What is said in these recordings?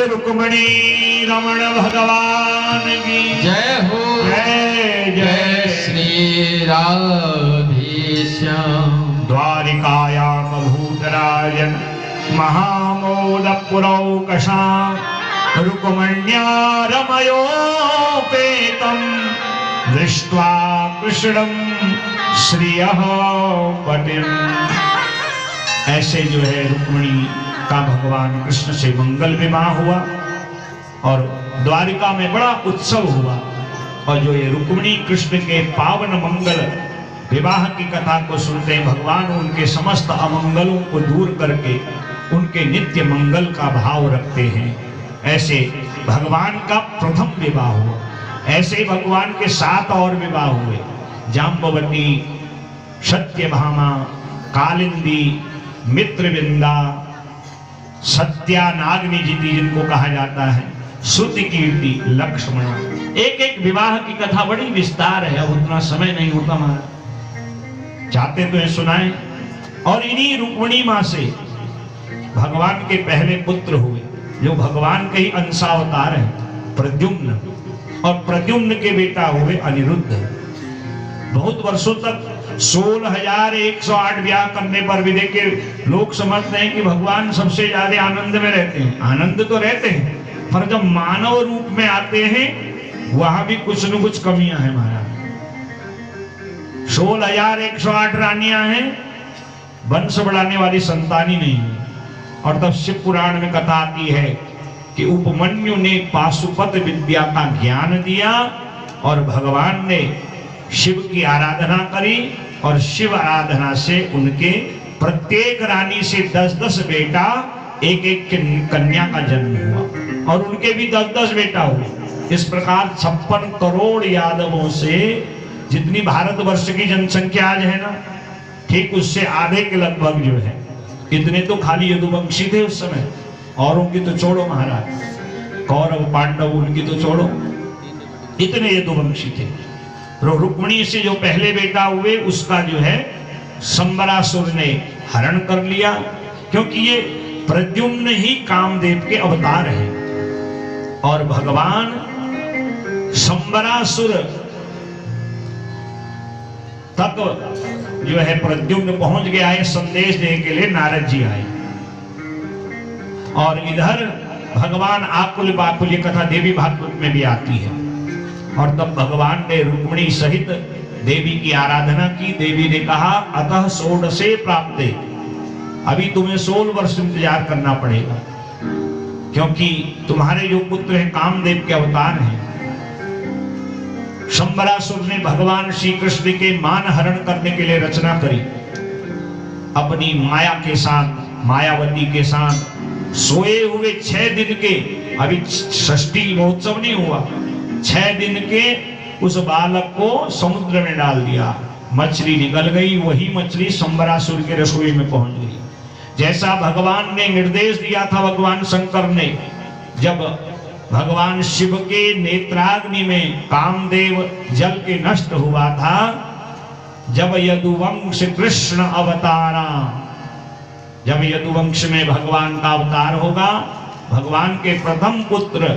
रुक्मणी रमण भगवान की जय हो। जय जय श्री राधेश्याम। द्वारिकायाम भूतराजन महामोदपुरौकशां रुक्मण्या रमयोपेतं दृष्ट्वा कृष्णं श्रियः पतिम्। ऐसे जो है रुक्मणी का भगवान कृष्ण से मंगल विवाह हुआ और द्वारिका में बड़ा उत्सव हुआ। और जो ये रुक्मिणी कृष्ण के पावन मंगल विवाह की कथा को सुनते हैं, भगवान उनके समस्त अमंगलों को दूर करके उनके नित्य मंगल का भाव रखते हैं। ऐसे भगवान का प्रथम विवाह हुआ। ऐसे ही भगवान के 7 और विवाह हुए। जाम्बवती, सत्यभामा, कालिंदी, मित्रविंदा, सत्या, नागनिजिति जिनको कहा जाता है, श्रुति कीर्ति, लक्ष्मण। एक एक विवाह की कथा बड़ी विस्तार है, अब उतना समय नहीं होता हमारा, चाहते तो सुनाएं। और इन्हीं रुक्मिणी मां से भगवान के पहले पुत्र हुए, जो भगवान के ही अंशावतार है, प्रद्युम्न। और प्रद्युम्न के बेटा हुए अनिरुद्ध। बहुत वर्षों तक 16,108 ब्याह करने पर भी देखिए लोग समझते हैं कि भगवान सबसे ज्यादा आनंद में रहते हैं। आनंद तो रहते हैं, पर जब मानव रूप में आते हैं वहां भी कुछ न कुछ कमियां हैं महाराज। 16,108 रानियां हैं, वंश बढ़ाने वाली संतान ही नहीं है। और तब शिव पुराण में कथा आती है कि उपमन्यु ने पाशुपत विद्या का ज्ञान दिया और भगवान ने शिव की आराधना करी, और शिव आराधना से उनके प्रत्येक रानी से 10-10 बेटा, एक एक कन्या का जन्म हुआ, और उनके भी 10-10 बेटा हुए। इस प्रकार 56 करोड़ यादवों से जितनी भारतवर्ष की जनसंख्या आज है ना, ठीक उससे आधे के लगभग जो है, इतने तो खाली यदुवंशी थे उस समय। औरों की तो छोड़ो महाराज, कौरव पांडव उनकी तो छोड़ो, इतने यदुवंशी थे। रुक्मिणी से जो पहले बेटा हुए उसका जो है संबरासुर ने हरण कर लिया, क्योंकि ये प्रद्युम्न ही कामदेव के अवतार हैं। और भगवान संबरासुर तक जो है प्रद्युम्न पहुंच गया है, संदेश देने के लिए नारद जी आए। और इधर भगवान आकुल बाकुल, ये कथा देवी भागवत में भी आती है। और तब भगवान ने रुक्मिणी सहित देवी की आराधना की। देवी ने कहा अतः 16 प्राप्ते, अभी तुम्हें 16 वर्ष इंतजार करना पड़ेगा, क्योंकि तुम्हारे जो पुत्र हैं कामदेव के अवतार हैं। शंबरासुर ने भगवान श्री कृष्ण के मान हरण करने के लिए रचना करी। अपनी माया के साथ, मायावती के साथ सोए हुए 6 दिन के, अभी षष्ठी महोत्सव नहीं हुआ, 6 दिन के उस बालक को समुद्र में डाल दिया। मछली निकल गई, वही मछली शंबरासुर के रसोई में पहुंच गई। जैसा भगवान ने निर्देश दिया था, भगवान शंकर ने, जब भगवान शिव के नेत्राग्नि में कामदेव जल के नष्ट हुआ था, जब यदुवंश कृष्ण अवतारा, जब यदुवंश में भगवान का अवतार होगा, भगवान के प्रथम पुत्र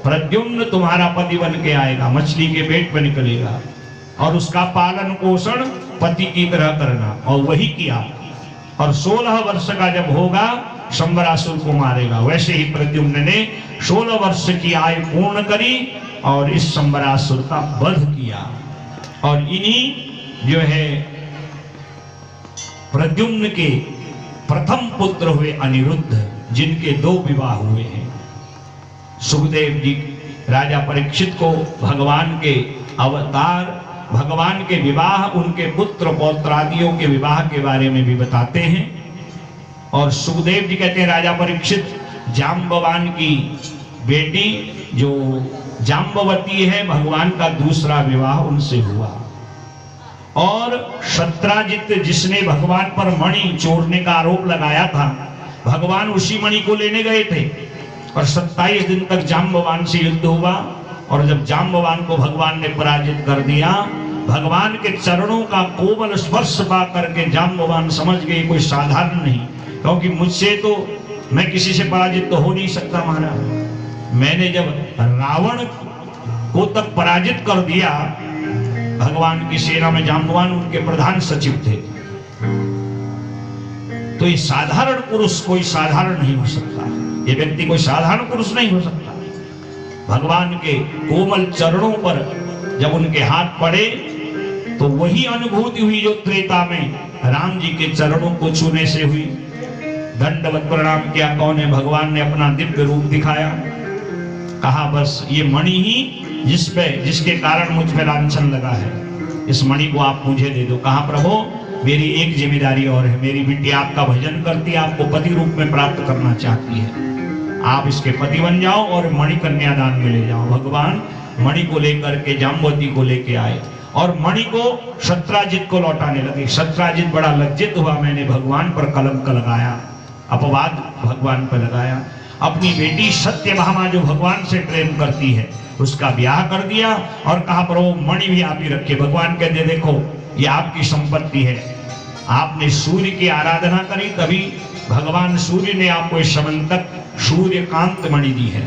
प्रद्युम्न तुम्हारा पति बन के आएगा, मछली के पेट में निकलेगा, और उसका पालन पोषण पति की तरह करना। और वही किया। और 16 वर्ष का जब होगा शंबरासुर को मारेगा। वैसे ही प्रद्युम्न ने 16 वर्ष की आयु पूर्ण करी और इस शंबरासुर का वध किया। और इन्हीं जो है प्रद्युम्न के प्रथम पुत्र हुए अनिरुद्ध, जिनके 2 विवाह हुए हैं। सुखदेव जी राजा परीक्षित को भगवान के अवतार, भगवान के विवाह, उनके पुत्र पौत्रादियों के विवाह के बारे में भी बताते हैं। और सुखदेव जी कहते हैं राजा परीक्षित, जाम्बवान की बेटी जो जाम्बवती है, भगवान का दूसरा विवाह उनसे हुआ। और सत्राजित, जिसने भगवान पर मणि चोरने का आरोप लगाया था, भगवान उसी मणि को लेने गए थे। और 27 दिन तक जाम्बवान से युद्ध हुआ। और जब जाम्बवान को भगवान ने पराजित कर दिया, भगवान के चरणों का कोमल स्पर्श पा करके जाम्बवान समझ गए कोई साधारण नहीं, क्योंकि मुझसे तो, मैं किसी से पराजित तो हो नहीं सकता महाराज। मैंने जब रावण को तक पराजित कर दिया, भगवान की सेना में जाम्बवान उनके प्रधान सचिव थे, तो ये साधारण पुरुष कोई साधारण नहीं हो सकता। ये व्यक्ति कोई साधारण पुरुष नहीं हो सकता। भगवान के कोमल चरणों पर जब उनके हाथ पड़े, तो वही अनुभूति हुई जो त्रेता में राम जी के चरणों को छूने से हुई। दंडवत प्रणाम किया। कौन है? भगवान ने अपना दिव्य रूप दिखाया, कहा बस ये मणि ही जिसके कारण मुझ पे लांछन लगा है, इस मणि को आप मुझे दे दो। कहा प्रभु मेरी एक जिम्मेदारी और है, मेरी बिटिया आपका भजन करती है, आपको पति रूप में प्राप्त करना चाहती है, आप इसके पति बन जाओ और मणि कन्यादान में ले जाओ। भगवान मणि को लेकर के जाम्बवती को लेके आए और मणि को सत्राजित को लौटाने लगे। सत्राजित बड़ा लज्जित हुआ, मैंने भगवान पर कलंक लगाया, अपवाद भगवान पर लगाया। अपनी बेटी सत्यभामा जो भगवान से प्रेम करती है उसका ब्याह कर दिया और कहा प्रभु मणि भी आप ही रखिए। भगवान कहते देखो ये आपकी संपत्ति है, आपने सूर्य की आराधना करी तभी भगवान सूर्य ने आपको इस समंतक सूर्यकांत मणि दी है।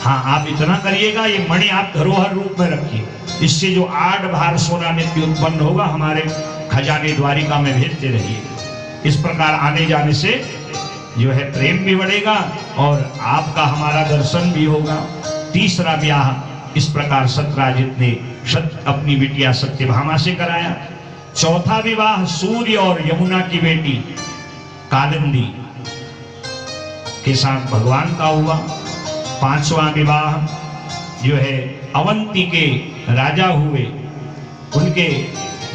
हाँ आप इतना करिएगा, ये मणि आप धरोहर रूप में रखिए, इससे जो 8 भार सोना नित्य उत्पन्न होगा हमारे खजाने द्वारिका में भेजते रहिए। इस प्रकार आने जाने से जो है प्रेम भी बढ़ेगा और आपका हमारा दर्शन भी होगा। तीसरा ब्याह इस प्रकार सत्राजित ने अपनी बिटिया सत्यभामा से कराया। चौथा विवाह सूर्य और यमुना की बेटी कालिंदी के साथ भगवान का हुआ। पांचवा विवाह जो है अवंती के राजा हुए, उनके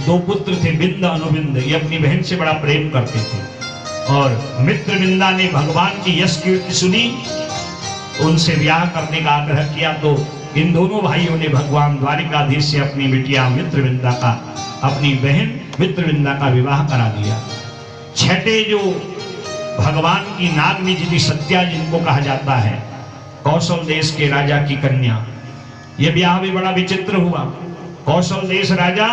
2 पुत्र थे बिंद अनुबिंद, ये अपनी बहन से बड़ा प्रेम करते थे और मित्रविंदा ने भगवान की यश कीर्ति सुनी, उनसे ब्याह करने का आग्रह किया तो इन दोनों भाइयों ने भगवान द्वारिकाधीश से अपनी बिटिया मित्रविंदा का, अपनी बहन मित्रविंदा का विवाह करा दिया। छठे जो भगवान की नागनी जी सत्या जिनको कहा जाता है, कौशल देश के राजा की कन्या, यह ब्याह भी बड़ा विचित्र हुआ। कौशल देश राजा